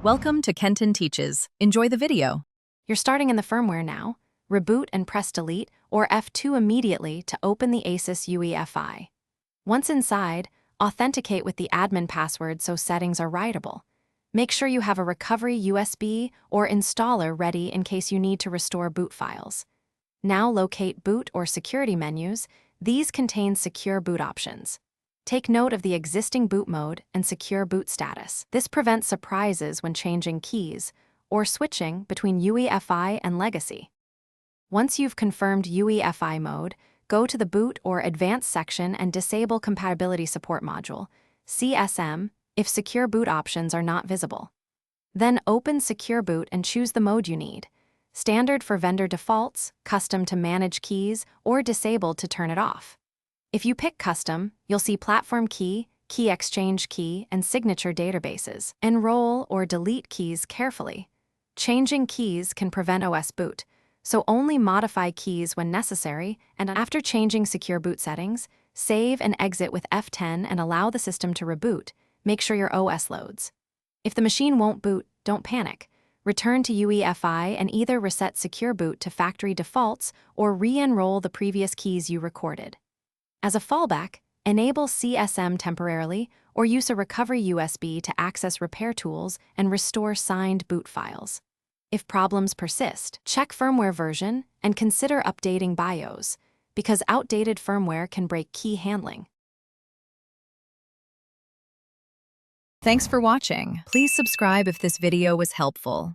Welcome to Kenton Teaches. Enjoy the video. You're starting in the firmware now. Reboot and press Delete or F2 immediately to open the ASUS UEFI. Once inside, authenticate with the admin password so settings are writable. Make sure you have a recovery USB or installer ready in case you need to restore boot files. Now locate Boot or Security menus. These contain secure boot options. Take note of the existing boot mode and secure boot status. This prevents surprises when changing keys or switching between UEFI and legacy. Once you've confirmed UEFI mode, go to the Boot or Advanced section and disable Compatibility Support Module, CSM, if secure boot options are not visible. Then open Secure Boot and choose the mode you need. Standard for vendor defaults, custom to manage keys, or disabled to turn it off. If you pick custom, you'll see platform key, key exchange key, and signature databases. Enroll or delete keys carefully. Changing keys can prevent OS boot, so only modify keys when necessary, and after changing secure boot settings, save and exit with F10 and allow the system to reboot. Make sure your OS loads. If the machine won't boot, don't panic. Return to UEFI and either reset secure boot to factory defaults or re-enroll the previous keys you recorded. As a fallback, enable CSM temporarily or use a recovery USB to access repair tools and restore signed boot files. If problems persist, check firmware version and consider updating BIOS, because outdated firmware can break key handling. Thanks for watching. Please subscribe if this video was helpful.